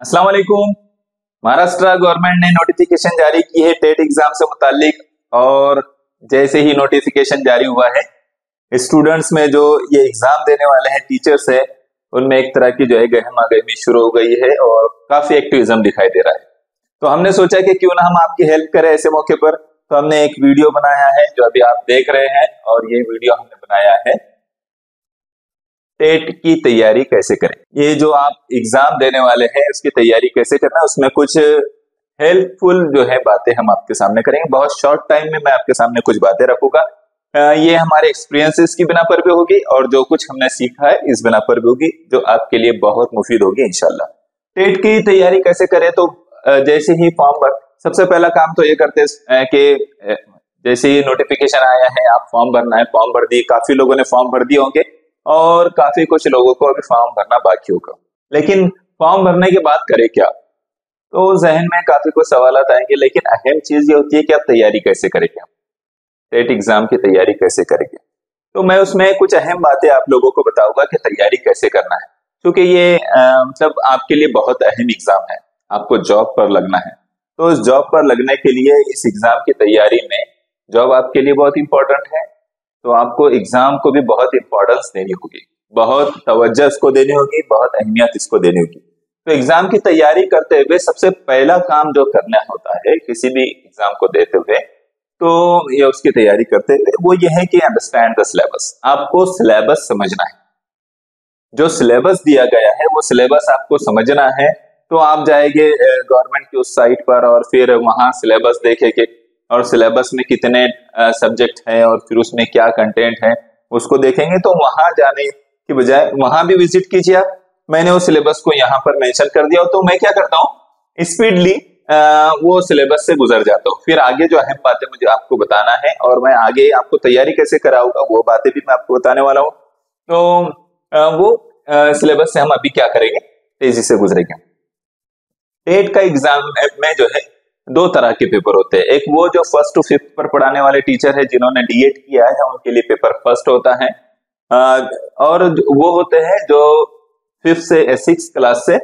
अस्सलाम वालेकुम। महाराष्ट्र गवर्नमेंट ने नोटिफिकेशन जारी की है टेट एग्जाम से मुतालिक, और जैसे ही नोटिफिकेशन जारी हुआ है स्टूडेंट्स में जो ये एग्जाम देने वाले हैं टीचर्स है उनमें एक तरह की जो है गहमा गहमी शुरू हो गई है और काफी एक्टिविज्म दिखाई दे रहा है। तो हमने सोचा कि क्यों ना हम आपकी हेल्प करें ऐसे मौके पर। तो हमने एक वीडियो बनाया है जो अभी आप देख रहे हैं, और ये वीडियो हमने बनाया है टेट की तैयारी कैसे करें। ये जो आप एग्जाम देने वाले हैं उसकी तैयारी कैसे करना है, उसमें कुछ हेल्पफुल जो है बातें हम आपके सामने करेंगे। बहुत शॉर्ट टाइम में मैं आपके सामने कुछ बातें रखूंगा। ये हमारे एक्सपीरियंसेस की बिना पर भी होगी और जो कुछ हमने सीखा है इस बिना पर भी होगी, जो आपके लिए बहुत मुफीद होगी इंशाल्लाह। टेट की तैयारी कैसे करें, तो जैसे ही फॉर्म भर, सबसे पहला काम तो ये करते हैं कि जैसे ही नोटिफिकेशन आया है आप फॉर्म भरना है। फॉर्म भर दिए, काफी लोगों ने फॉर्म भर दिए होंगे और काफी कुछ लोगों को अभी फॉर्म भरना बाकी होगा। लेकिन फॉर्म भरने के बाद करें क्या, तो जहन में काफी कुछ सवाल आएंगे। लेकिन अहम चीज ये होती है कि आप तैयारी कैसे करेंगे, टेट एग्जाम की तैयारी कैसे करेंगे। तो मैं उसमें कुछ अहम बातें आप लोगों को बताऊंगा कि तैयारी कैसे करना है, क्योंकि ये मतलब आपके लिए बहुत अहम एग्जाम है। आपको जॉब पर लगना है, तो इस जॉब पर लगने के लिए इस एग्जाम की तैयारी में जॉब आपके लिए बहुत इंपॉर्टेंट है। तो आपको एग्जाम को भी बहुत इंपॉर्टेंस देनी होगी, बहुत तवज्जो इसको देनी होगी, बहुत अहमियत इसको देनी होगी। तो एग्जाम की तैयारी करते हुए सबसे पहला काम जो करना होता है किसी भी एग्जाम को देते हुए, तो ये उसकी तैयारी करते हुए वो ये है कि अंडरस्टैंड द सिलेबस। आपको सिलेबस समझना है, जो सिलेबस दिया गया है वो सिलेबस आपको समझना है। तो आप जाएंगे गवर्नमेंट की उस साइट पर और फिर वहां सिलेबस देखेंगे और सिलेबस में कितने सब्जेक्ट हैं और फिर उसमें क्या कंटेंट है उसको देखेंगे। तो वहां जाने की बजाय वहां भी विजिट कीजिए आप। मैंने उस सिलेबस को यहाँ पर मेंशन कर दिया, तो मैं क्या करता हूँ स्पीडली वो सिलेबस से गुजर जाता हूँ। फिर आगे जो अहम बातें मुझे आपको बताना है और मैं आगे आपको तैयारी कैसे कराऊंगा वो बातें भी मैं आपको बताने वाला हूँ। तो वो सिलेबस से हम अभी क्या करेंगे, तेजी से गुजरेंगे। टेट का एग्जाम में जो है दो तरह के पेपर होते हैं। एक वो जो फर्स्ट टू फिफ्थ पर पढ़ाने वाले टीचर है जिन्होंने डीएड किया है उनके लिए पेपर फर्स्ट होता है, और वो होते हैं जो फिफ्थ से सिक्स क्लास से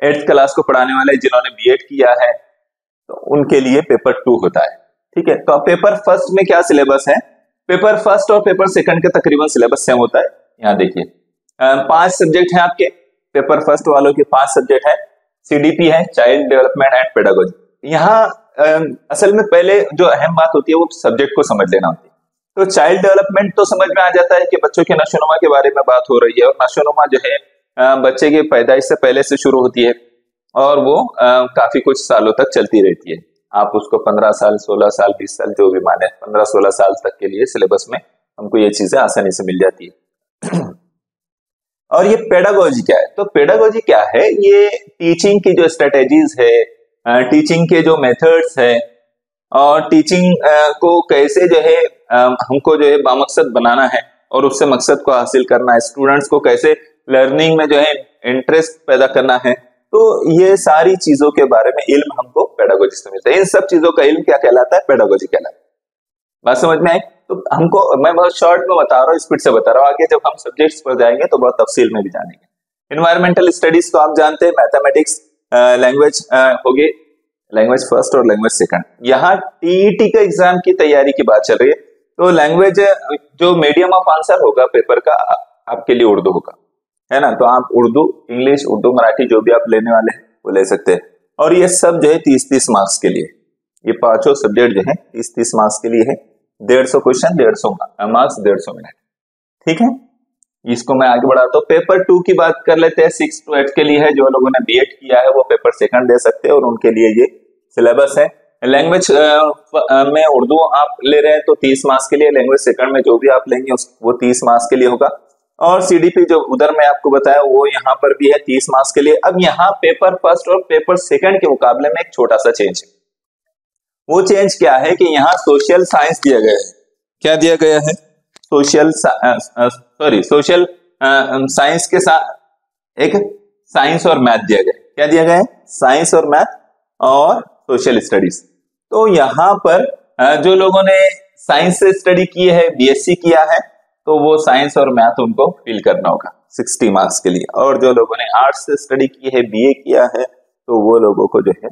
एट्थ क्लास को पढ़ाने वाले जिन्होंने बीएड किया है, तो उनके लिए पेपर 2 होता है। ठीक है, तो अब पेपर फर्स्ट में क्या सिलेबस है, पेपर फर्स्ट और पेपर सेकंड के तकरीबन सिलेबस सेम होता है। यहाँ देखिए 5 सब्जेक्ट हैं आपके, पेपर फर्स्ट वालों के 5 सब्जेक्ट है। सीडीपी है, चाइल्ड डेवलपमेंट एंड पेडागोजी। यहाँ असल में पहले जो अहम बात होती है वो सब्जेक्ट को समझ लेना होती है। तो चाइल्ड डेवलपमेंट तो समझ में आ जाता है कि बच्चों के नशोनुमा के बारे में बात हो रही है, और नशोनुमा जो है बच्चे के पैदाइश से पहले से शुरू होती है और वो काफी कुछ सालों तक चलती रहती है। आप उसको 15 साल 16 साल 20 साल जो भी माने, 15-16 साल तक के लिए सिलेबस में हमको ये चीजें आसानी से मिल जाती है। और ये पेडागोजी क्या है, तो पेडागोजी क्या है, ये टीचिंग की जो स्ट्रेटेजीज है, टीचिंग के जो मेथड्स है, और टीचिंग को कैसे जो है हमको जो है बामकसद बनाना है और उससे मकसद को हासिल करना है, स्टूडेंट्स को कैसे लर्निंग में जो है इंटरेस्ट पैदा करना है। तो ये सारी चीजों के बारे में इल्म हमको पेडागोजी से मिलता है। इन सब चीजों का इल्म क्या कहलाता है, पेडागोजी कहलाता है। बात समझ में आई? तो हमको, मैं बहुत शॉर्ट में बता रहा हूँ, स्पीड से बता रहा हूँ, आगे जब हम सब्जेक्ट्स पर जाएंगे तो बहुत तफसील में भी जानेंगे। एनवायरमेंटल स्टडीज तो आप जानते हैं, मैथमेटिक्स, लैंग्वेज होगी, लैंग्वेज फर्स्ट और लैंग्वेज सेकंड। यहाँ टीईटी के एग्जाम की तैयारी की बात चल रही है, तो लैंग्वेज जो मीडियम ऑफ आंसर होगा पेपर का आपके लिए उर्दू होगा, है ना। तो आप उर्दू, इंग्लिश, उर्दू, मराठी जो भी आप लेने वाले हैं वो ले सकते हैं। और ये सब जो है 30-30 मार्क्स के लिए, ये पांचों सब्जेक्ट जो है 30-30 मार्क्स के लिए है। 150 क्वेश्चन, 150 मार्क्स, 150 मिनट। ठीक है, इसको मैं आगे बढ़ाता हूँ। पेपर 2 की बात कर लेते हैं, 6 to 8 के लिए है। जो लोगों ने बीएड किया है वो पेपर सेकंड दे सकते हैं और उनके लिए ये सिलेबस है। लैंग्वेज में उर्दू आप ले रहे हैं तो 30 मार्क्स के लिए, लैंग्वेज सेकंड में जो भी आप लेंगे वो 30 मार्क्स के लिए होगा। और सीडीपी जो उधर मैं आपको बताया वो यहाँ पर भी है 30 मार्क्स के लिए। अब यहाँ पेपर फर्स्ट और पेपर सेकंड के मुकाबले में एक छोटा सा चेंज है। वो चेंज क्या है कि यहाँ सोशल साइंस दिया गया है। क्या दिया गया है, सोशल साइंस के साथ एक साइंस और मैथ दिया गया है। क्या दिया गया है, साइंस और मैथ और सोशल स्टडीज। तो यहाँ पर जो लोगों ने साइंस से स्टडी की है, बीएससी किया है, तो वो साइंस और मैथ उनको फिल करना होगा 60 मार्क्स के लिए। और जो लोगों ने आर्ट्स से स्टडी की है, बीए किया है, तो वो लोगों को जो है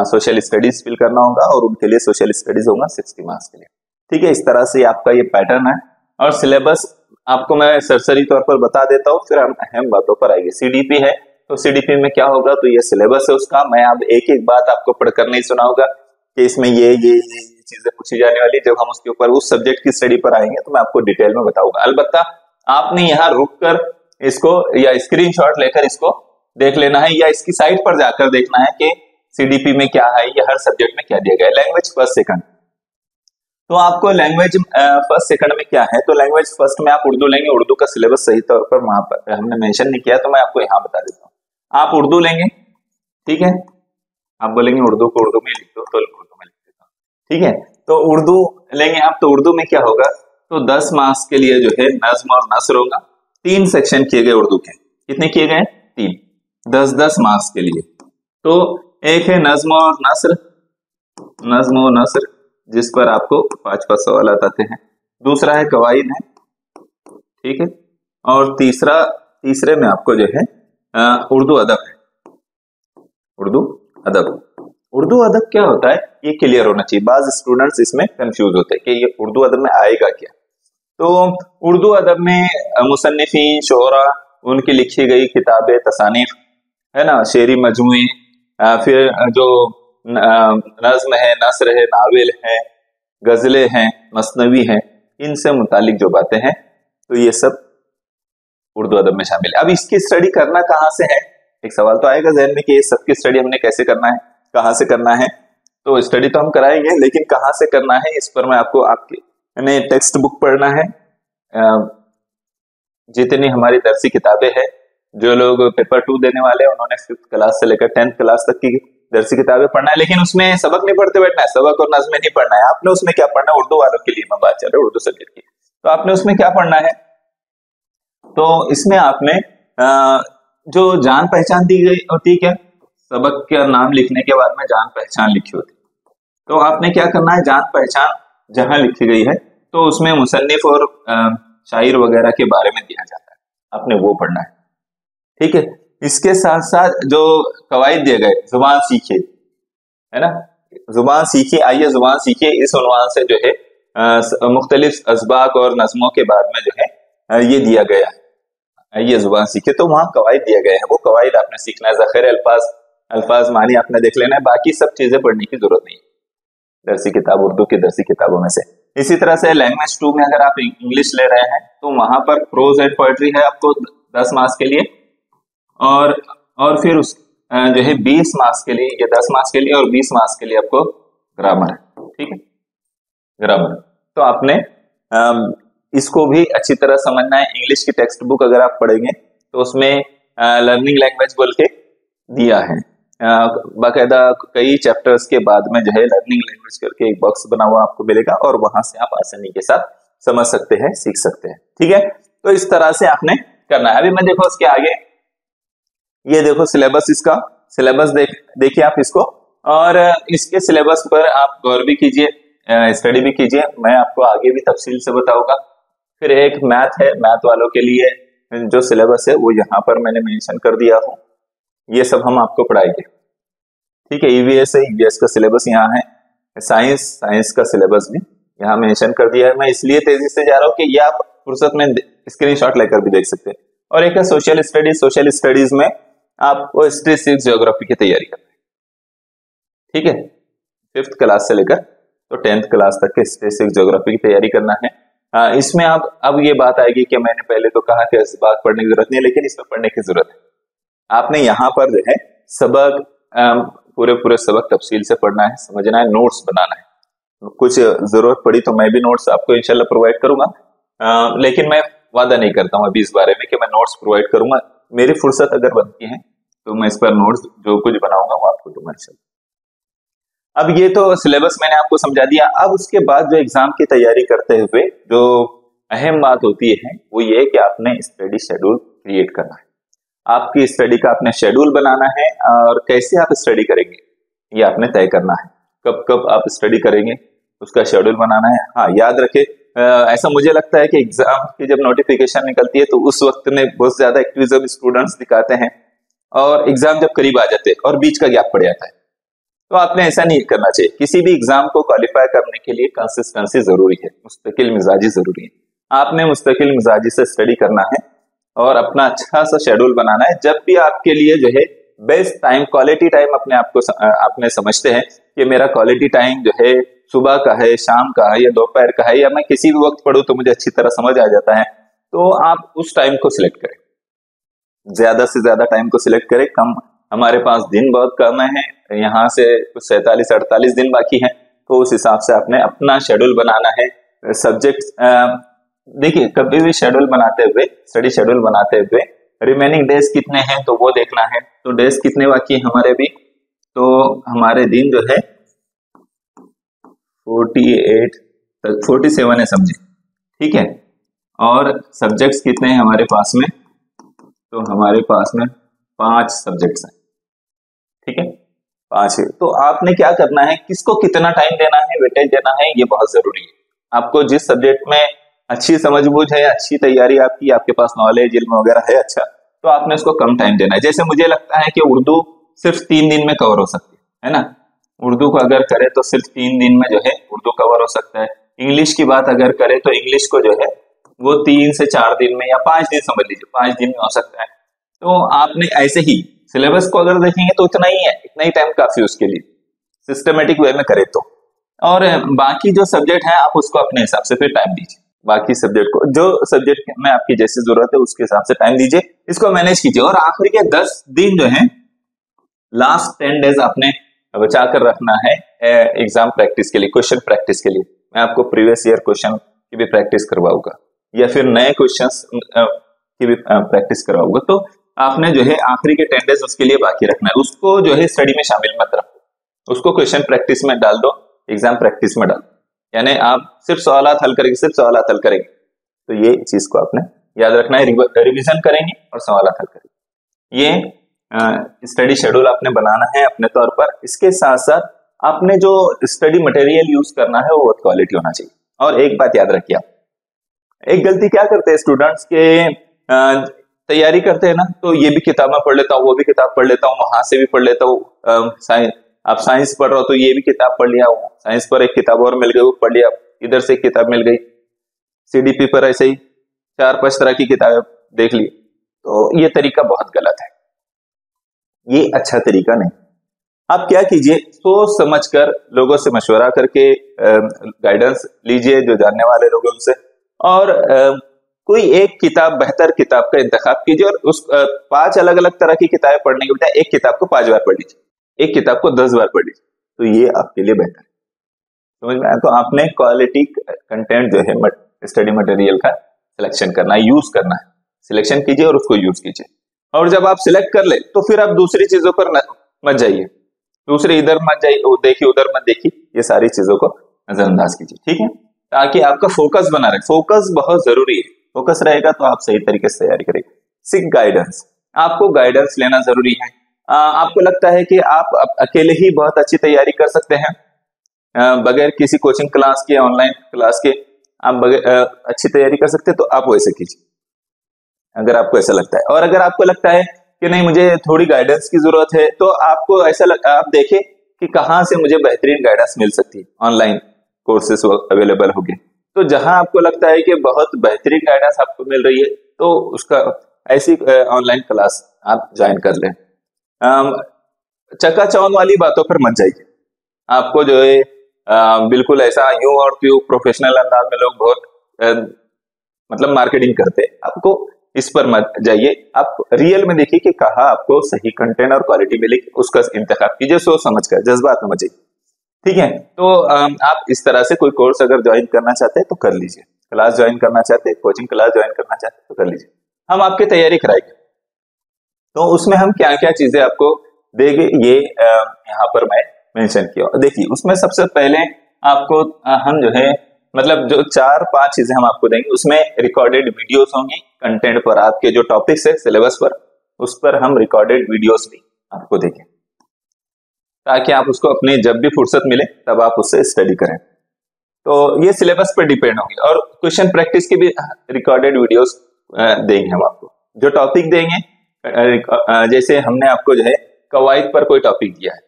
सोशल स्टडीज फिल करना होगा और उनके लिए सोशल स्टडीज होगा 60 मार्क्स के लिए। ठीक है, इस तरह से आपका ये पैटर्न है और सिलेबस आपको मैं सरसरी तौर पर बता देता हूँ, फिर हम अहम बातों पर आएंगे। सीडीपी है तो सीडीपी में क्या होगा, तो ये सिलेबस है उसका। मैं अब एक एक बात आपको पढ़कर नहीं सुनाऊंगा कि इसमें ये चीजें पूछी जाने वाली। जब हम उसके ऊपर उस सब्जेक्ट की स्टडी पर आएंगे तो मैं आपको डिटेल में बताऊंगा। अलबत्ता आपने यहाँ रुक कर इसको या स्क्रीनशॉट लेकर इसको देख लेना है या इसकी साइट पर जाकर देखना है कि सीडीपी में क्या है या हर सब्जेक्ट में क्या दिया गया है। लैंग्वेज फर्स्ट सेकंड, तो आपको लैंग्वेज फर्स्ट सेकंड में क्या है, तो लैंग्वेज फर्स्ट में आप उर्दू लेंगे। उर्दू का सिलेबस सही तौर पर वहां पर हमने मेंशन नहीं किया, तो मैं आपको यहाँ बता देता हूँ। आप उर्दू लेंगे, ठीक है, आप बोलेंगे उर्दू को उर्दू में लिख दो, तो उर्दू में लिख देता हूँ। ठीक है, तो उर्दू लेंगे आप, तो उर्दू में क्या होगा, तो 10 मार्क्स के लिए जो है नज्म और नसर होगा। 3 सेक्शन किए गए उर्दू के, कितने किए गए, 3, 10-10 मार्क्स के लिए। तो एक है नज्म और नसर, नज्म और नसर जिस पर आपको 5-5 सवाल आते हैं। दूसरा है कवायद है, ठीक है, और तीसरे में आपको जो है उर्दू अदब है। उर्दू अदब, उर्दू अदब क्या होता है ये क्लियर होना चाहिए। बाज स्टूडेंट्स इसमें कंफ्यूज होते हैं कि ये उर्दू अदब में आएगा क्या। तो उर्दू अदब में मुसन्निफीन, शोरा, उनकी लिखी गई किताबें, तसानीफ है ना, शेरी मजमुए, फिर जो नज्म है, नसर है, नावल है, गजलें हैं, मसनवी हैं, इनसे मुतालिक जो बातें हैं, तो ये सब उर्दू अदब में शामिल है। अब इसकी स्टडी करना कहाँ से है, एक सवाल तो आएगा जहन में कि ये सब की स्टडी हमने कैसे करना है, कहाँ से करना है। तो स्टडी तो हम कराएंगे, लेकिन कहाँ से करना है इस पर मैं आपको आपके टेक्स्ट बुक पढ़ना है। जितनी हमारी दरसी किताबें हैं, जो लोग पेपर 2 देने वाले हैं उन्होंने 5th क्लास से लेकर 10th क्लास तक की दरसी किताबें पढ़ना है, लेकिन उसमें सबक नहीं पढ़ते बैठना है, सबक और नज़्में नहीं पढ़ना है। आपने उसमें क्या पढ़ना है, उर्दू वालों के लिए मैं बात चल रही है, उर्दू सब्जेक्ट की, तो आपने उसमें क्या पढ़ना है, तो इसमें आपने जो जान पहचान दी गई होती है, क्या सबक का नाम लिखने के बाद में जान पहचान लिखी होती है, तो आपने क्या करना है, जान पहचान जहां लिखी गई है तो उसमें मुसन्निफ और शायर वगैरह के बारे में दिया जाता है, आपने वो पढ़ना है। ठीक है, इसके साथ साथ जो कवायद दिए गए, जुबान सीखे, है ना, जुबान सीखे, आइए जुबान सीखे, इस उन्वान से जो है मुख्तलिफ असबाक और नज़मों के बाद में जो है ये दिया गया है, ये जुबान सीखे, तो वहाँ कवायद दिए गए हैं, वो कवायद आपने सीखना है। ज़ख़ीर अल्फाज मानी आपने देख लेना है, बाकी सब चीजें पढ़ने की जरूरत नहीं, दरसी किताब उर्दू की दरसी किताबों में से। इसी तरह से लैंग्वेज 2 में अगर आप इंग्लिश ले रहे हैं तो वहां पर प्रोज एंड पोएट्री है आपको 10 मार्क्स के लिए, और फिर उस जो है 20 मार्क्स के लिए, ये 10 मार्क्स के लिए और 20 मार्क्स के लिए आपको ग्रामर है। ठीक है, ग्रामर, तो आपने इसको भी अच्छी तरह समझना है। इंग्लिश की टेक्स्ट बुक अगर आप पढ़ेंगे तो उसमें लर्निंग लैंग्वेज बोल के दिया है, बाकायदा कई चैप्टर्स के बाद में जो है लर्निंग लैंग्वेज करके एक बॉक्स बना हुआ आपको मिलेगा और वहां से आप आसानी के साथ समझ सकते हैं, सीख सकते हैं। ठीक है, तो इस तरह से आपने करना है। अभी मैं देखो इसके आगे, ये देखो सिलेबस, इसका सिलेबस देखिए आप इसको, और इसके सिलेबस पर आप गौर भी कीजिए, स्टडी भी कीजिए, मैं आपको आगे भी तफसील से बताऊंगा। फिर एक मैथ है, मैथ वालों के लिए जो सिलेबस है वो यहाँ पर मैंने मेंशन कर दिया हूँ, ये सब हम आपको पढ़ाएंगे। ठीक है, ईवीएस है, ईवीएस का सिलेबस यहाँ है, साइंस का सिलेबस भी यहाँ मेंशन कर दिया है। मैं इसलिए तेजी से जा रहा हूँ कि ये आप फुर्सत में स्क्रीनशॉट लेकर भी देख सकते हैं। और एक है सोशल स्टडीज, सोशल स्टडीज में आपको हिस्ट्री, सिविक्स, ज्योग्राफी की तैयारी करनी है। ठीक है, 5th क्लास से लेकर तो 10th क्लास तक के हिस्ट्री, सिविक्स, ज्योग्राफी की तैयारी करना है। इसमें आप अब ये बात आएगी कि मैंने पहले तो कहा कि इस बात पढ़ने की जरूरत नहीं है, लेकिन इसमें पढ़ने की जरूरत है। आपने यहाँ पर जो है सबक पूरे सबक तफसील से पढ़ना है, समझना है, नोट्स बनाना है। कुछ जरूरत पड़ी तो मैं भी नोट्स आपको इंशाल्लाह प्रोवाइड करूंगा, लेकिन मैं वादा नहीं करता हूँ अभी इस बारे में कि मैं नोट्स प्रोवाइड करूंगा। मेरी फुर्सत अगर बनती है तो मैं इस पर नोट्स जो कुछ बनाऊंगा वो आपको दूंगा इंशाल्लाह। अब ये तो सिलेबस मैंने आपको समझा दिया। अब उसके बाद जो एग्जाम की तैयारी करते हुए जो अहम बात होती है वो ये कि आपने स्टडी शेड्यूल क्रिएट करना है। आपकी स्टडी का आपने शेड्यूल बनाना है, और कैसे आप स्टडी करेंगे ये आपने तय करना है। कब कब आप स्टडी करेंगे उसका शेड्यूल बनाना है। हाँ, याद रखे, ऐसा मुझे लगता है कि एग्जाम की जब नोटिफिकेशन निकलती है तो उस वक्त में बहुत ज्यादा एक्टिविज्म स्टूडेंट्स दिखाते हैं, और एग्जाम जब करीब आ जाते और बीच का गैप पड़ जाता है, तो आपने ऐसा नहीं करना चाहिए। किसी भी एग्जाम को क्वालिफाई करने के लिए कंसिस्टेंसी जरूरी है, मुस्तकिल मिजाजी जरूरी है। आपने मुस्तकिल मिजाजी से स्टडी करना है और अपना अच्छा सा शेड्यूल बनाना है। जब भी आपके लिए जो है बेस्ट टाइम, क्वालिटी टाइम अपने आप को आपने समझते हैं कि मेरा क्वालिटी टाइम जो है सुबह का है, शाम का है या दोपहर का है, या मैं किसी भी वक्त पढ़ूं तो मुझे अच्छी तरह समझ आ जाता है, तो आप उस टाइम को सिलेक्ट करें। ज्यादा से ज्यादा टाइम को सिलेक्ट करें। कम, हमारे पास दिन बहुत कम है, यहाँ से कुछ 47-48 दिन बाकी हैं, तो उस हिसाब से आपने अपना शेड्यूल बनाना है। सब्जेक्ट देखिए, कभी भी शेड्यूल बनाते हुए, स्टडी शेड्यूल बनाते हुए रिमेनिंग डेज कितने हैं तो वो देखना है। तो डेज कितने बाकी हैं हमारे भी, तो हमारे दिन जो है 47 है समझे, ठीक है। और सब्जेक्ट्स कितने हैं हमारे पास में, तो हमारे पास में 5 सब्जेक्ट्स हैं, ठीक है, 5 है। तो आपने क्या करना है, किसको कितना टाइम देना है, वेटेज देना है, ये बहुत जरूरी है। आपको जिस सब्जेक्ट में अच्छी समझबूझ है, अच्छी तैयारी आपकी, आपके पास नॉलेज इल्म वगैरह है अच्छा, तो आपने उसको कम टाइम देना है। जैसे मुझे लगता है कि उर्दू सिर्फ 3 दिन में कवर हो सकती है ना, उर्दू को अगर करे तो सिर्फ 3 दिन में जो है उर्दू कवर हो सकता है। इंग्लिश की बात अगर करे तो इंग्लिश को जो है वो 3 से 4 दिन में, या 5 दिन समझ लीजिए, 5 दिन में हो सकता है। तो आपने ऐसे ही सिलेबस को अगर देखेंगे तो इतना ही है, इतना ही टाइम काफी उसके लिए, सिस्टमेटिक वे में करे तो। और बाकी जो सब्जेक्ट है आप उसको अपने हिसाब से फिर टाइम दीजिए। बाकी सब्जेक्ट को, जो सब्जेक्ट में आपकी जैसी जरूरत है उसके हिसाब से टाइम दीजिए, इसको मैनेज कीजिए। और आखिरी के 10 दिन जो है, लास्ट 10 डेज आपने बचा कर रखना है एग्जाम प्रैक्टिस के लिए, क्वेश्चन प्रैक्टिस के लिए। मैं आपको प्रीवियस ईयर क्वेश्चन की भी प्रैक्टिस करवाऊंगा, या फिर नए क्वेश्चंस की भी प्रैक्टिस करवाऊंगा। तो आपने जो है आखिरी के 10 डेज उसके लिए बाकी रखना है, उसको जो है स्टडी में शामिल मत रखो, उसको क्वेश्चन प्रैक्टिस में डाल दो, एग्जाम प्रैक्टिस में डाल दो। यानी आप सिर्फ सवालात हल करेंगे, सिर्फ सवालात हल करेंगे, तो ये चीज को आपने याद रखना है। रिवीजन करेंगे और सवालात हल करेंगे, ये स्टडी शेड्यूल आपने बनाना है अपने तौर पर। इसके साथ साथ आपने जो स्टडी मटेरियल यूज करना है वो बहुत क्वालिटी होना चाहिए। और एक बात याद रखिए, आप एक गलती क्या करते हैं स्टूडेंट्स के, तैयारी करते हैं ना, तो ये भी किताब में पढ़ लेता हूँ, वो भी किताब पढ़ लेता हूँ, वहां से भी पढ़ लेता हूँ। आप साइंस पढ़ रहे हो तो ये भी किताब पढ़ लिया, साइंस पर एक किताब और मिल गई वो पढ़ लिया, इधर से एक किताब मिल गई, सीडीपी पर ऐसे ही 4-5 तरह की किताबें देख ली। तो ये तरीका बहुत गलत है, ये अच्छा तरीका नहीं। आप क्या कीजिए, सोच समझकर लोगों से मशवरा करके गाइडेंस लीजिए, जो जानने वाले लोग हैं उनसे, और कोई एक किताब, बेहतर किताब का इंतखाब कीजिए। और उस 5 अलग अलग तरह की किताबें पढ़ने के बजाय एक किताब को 5 बार पढ़ लीजिए, एक किताब को 10 बार पढ़ लीजिए, तो ये आपके लिए बेहतर है। समझ में आया? तो आपने क्वालिटी कंटेंट जो है स्टडी मटेरियल का सिलेक्शन करना है, यूज करना है, सिलेक्शन कीजिए और उसको यूज कीजिए। और जब आप सिलेक्ट कर ले तो फिर आप दूसरी चीजों पर मत जाइए, दूसरे इधर मत जाइए, देखिए उधर मत देखिए, ये सारी चीजों को नजरअंदाज कीजिए, ठीक है, ताकि आपका फोकस बना रहे। फोकस बहुत जरूरी है, फोकस रहेगा तो आप सही तरीके से तैयारी करेंगे। सीक गाइडेंस, आपको गाइडेंस लेना जरूरी है। आपको लगता है कि आप अकेले ही बहुत अच्छी तैयारी कर सकते हैं बगैर किसी कोचिंग क्लास के, ऑनलाइन क्लास के, आप अच्छी तैयारी कर सकते हैं, तो आप वैसे कीजिए अगर आपको ऐसा लगता है। और अगर आपको लगता है कि नहीं मुझे थोड़ी गाइडेंस की जरूरत है, तो आपको ऐसा आप देखें कि कहाँ से मुझे बेहतरीन गाइडेंस मिल सकती है। ऑनलाइन कोर्सेस अवेलेबल होंगे, तो जहां आपको लगता है कि बहुत बेहतरीन गाइडेंस आपको मिल रही है, तो उसका ऐसी ऑनलाइन क्लास आप ज्वाइन कर लें। चकाचौंध वाली बातों पर मत जाइए। आपको जो है बिल्कुल ऐसा यूं और त्यों प्रोफेशनल अंदाज में लोग बहुत मतलब मार्केटिंग करते हैं, आपको इस पर मत जाइए। आप रियल में देखिए कि कहाँ आपको सही कंटेंट और क्वालिटी मिलेगी, उसका इंतखाब कीजिए सोच समझकर, जज्बात में मत जाइए, ठीक है। तो आप इस तरह से कोई कोर्स अगर ज्वाइन करना चाहते हैं तो कर लीजिए, क्लास ज्वाइन करना चाहते हैं, कोचिंग क्लास ज्वाइन करना चाहते हैं तो कर लीजिए, हम आपकी तैयारी कराएंगे। तो उसमें हम क्या क्या चीजें आपको देंगे, ये यहाँ पर मैं मेंशन किया। देखिए उसमें सबसे पहले आपको हम जो है मतलब जो 4-5 चीजें हम आपको देंगे, उसमें रिकॉर्डेड वीडियोस होंगी कंटेंट पर, आपके जो टॉपिक्स है सिलेबस पर, उस पर हम रिकॉर्डेड वीडियोस भी आपको देंगे, ताकि आप उसको अपने जब भी फुर्सत मिले तब आप उससे स्टडी करें। तो ये सिलेबस पर डिपेंड होंगे। और क्वेश्चन प्रैक्टिस के भी रिकॉर्डेड वीडियोस देंगे हम आपको। जो टॉपिक देंगे जैसे हमने आपको जो है कवायद पर कोई टॉपिक दिया है,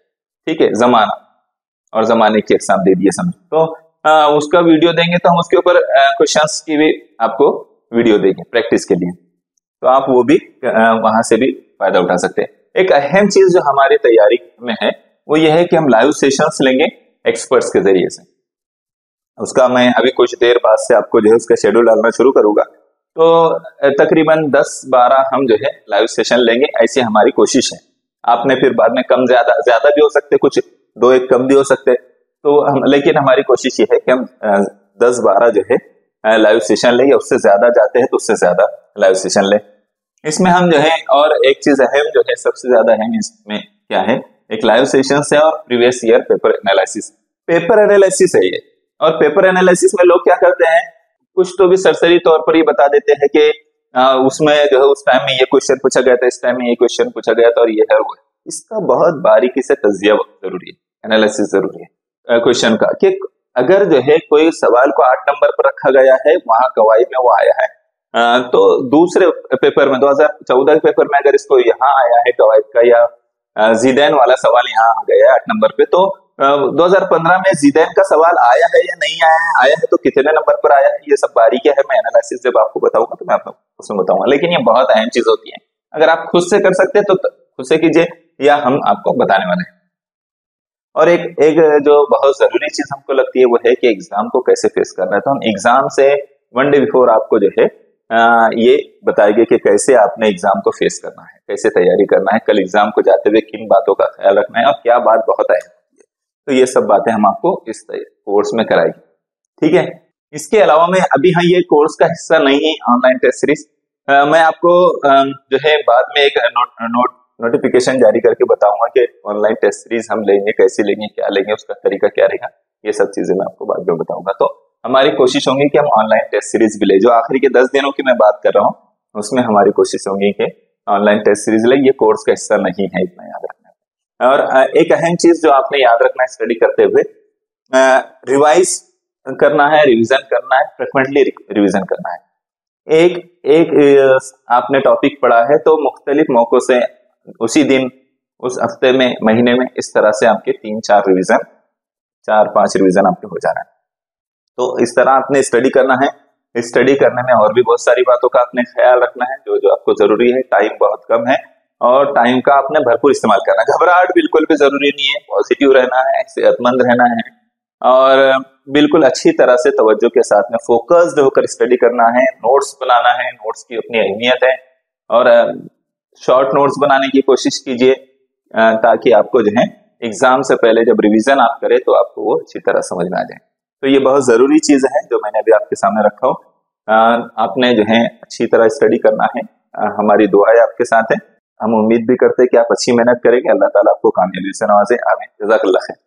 ठीक है, जमाना और जमाने के एग्जाम दे दिए समझो, तो उसका वीडियो देंगे तो हम उसके ऊपर क्वेश्चंस की भी आपको वीडियो देंगे प्रैक्टिस के लिए, तो आप वो भी वहां से भी फायदा उठा सकते हैं। एक अहम चीज जो हमारी तैयारी में है वो ये है कि हम लाइव सेशंस लेंगे एक्सपर्ट्स के जरिए से। उसका मैं अभी कुछ देर बाद से आपको जो है उसका शेड्यूल डालना शुरू करूंगा, तो तकरीबन 10-12 हम जो है लाइव सेशन लेंगे, ऐसी हमारी कोशिश है। आपने फिर बाद में कम ज्यादा भी हो सकते, कुछ 2-1 कम भी हो सकते, तो हम, लेकिन हमारी कोशिश ये है कि हम 10-12 जो है लाइव सेशन लेंगे, उससे ज्यादा जाते हैं तो उससे ज्यादा लाइव सेशन लें। इसमें हम जो है, और एक चीज अहम जो है, सबसे ज्यादा अहम इसमें क्या है, एक लाइव सेशन है और previous year paper analysis. Paper analysis है ये, और पेपर एनालिसिस में लोग क्या करते हैं, कुछ तो भी सरसरी तौर पर ये बता देते हैं कि उसमें जो है उस टाइम में ये क्वेश्चन पूछा गया था, इस टाइम में ये क्वेश्चन पूछा गया था और ये है वो है। इसका बहुत बारीकी से तज्जिया जरूरी है, एनालिसिस जरूरी है क्वेश्चन का, कि अगर जो है कोई सवाल को 8 नंबर पर रखा गया है, वहां कवायद में वो आया है, तो दूसरे पेपर में 2014 के पेपर में अगर इसको यहाँ आया है कवायद का, या ज़ीदैन वाला सवाल यहाँ आ गया है 8 नंबर पे, तो 2015 में ज़ीदैन का सवाल आया है या नहीं आया है तो कितने नंबर पर आया है, ये सब बारीकियां है। मैं एनालिसिस जब आपको बताऊंगा तो मैं आपको उसमें बताऊंगा, लेकिन ये बहुत अहम चीज होती है। अगर आप खुद से कर सकते हैं तो खुद से कीजिए, या हम आपको बताने वाले हैं। और एक जो बहुत जरूरी चीज हमको लगती है वो है कि एग्जाम को कैसे फेस करना है। तो हम एग्जाम से 1 डे बिफोर आपको जो है ये बताएंगे कि कैसे आपने एग्जाम को फेस करना है, कैसे तैयारी करना है, कल एग्जाम को जाते हुए किन बातों का ख्याल रखना है और क्या बात बहुत अहम होती है। तो ये सब बातें हम आपको इस कोर्स में कराएंगे, ठीक है। इसके अलावा में अभी हाँ ये कोर्स का हिस्सा नहीं है ऑनलाइन टेस्ट सीरीज, मैं आपको जो है बाद में एक नोटिफिकेशन जारी करके बताऊंगा कि ऑनलाइन टेस्ट सीरीज हम लेंगे, कैसे लेंगे, क्या लेंगे, उसका तरीका क्या रहेगा, ये सब चीजें मैं आपको बाद में बताऊंगा। तो हमारी कोशिश होगी कि हम ऑनलाइन टेस्ट सीरीज भी ले, जो आखिरी के 10 दिनों की मैं बात कर रहा हूँ उसमें हमारी कोशिश होगी कि ऑनलाइन टेस्ट सीरीज ले, ये कोर्स का हिस्सा नहीं है, इतना याद रखना। और एक अहम चीज जो आपने याद रखना है स्टडी करते हुए, रिवाइज करना है, रिवीजन करना है, फ्रिक्वेंटली रिवीजन करना है। एक आपने टॉपिक पढ़ा है तो मुख्तलिफ मौकों से उसी दिन, उस हफ्ते में, महीने में, इस तरह से आपके 3-4 रिवीजन, 4-5 रिवीजन आपके हो जाना है। तो इस तरह आपने स्टडी करना है। स्टडी करने में और भी बहुत सारी बातों का आपने ख्याल रखना है, जो जो आपको जरूरी है। टाइम बहुत कम है और टाइम का आपने भरपूर इस्तेमाल करना है। घबराहट बिल्कुल भी जरूरी नहीं है, पॉजिटिव रहना है, सेहतमंद रहना है और बिल्कुल अच्छी तरह से तवज्जो के साथ में फोकस्ड होकर स्टडी करना है। नोट्स बनाना है, नोट्स की अपनी अहमियत है और शॉर्ट नोट्स बनाने की कोशिश कीजिए ताकि आपको जो है एग्जाम से पहले जब रिवीजन आप करें तो आपको वो अच्छी तरह समझ में आ जाए। तो ये बहुत जरूरी चीज है जो मैंने अभी आपके सामने रखा हूँ। आपने जो है अच्छी तरह स्टडी करना है। हमारी दुआएं आपके साथ है। हम उम्मीद भी करते हैं कि आप अच्छी मेहनत करेंगे। अल्लाह ताला आपको कामयाबी से नवाजे। आमीन। जज़ाकल्लाह खैर।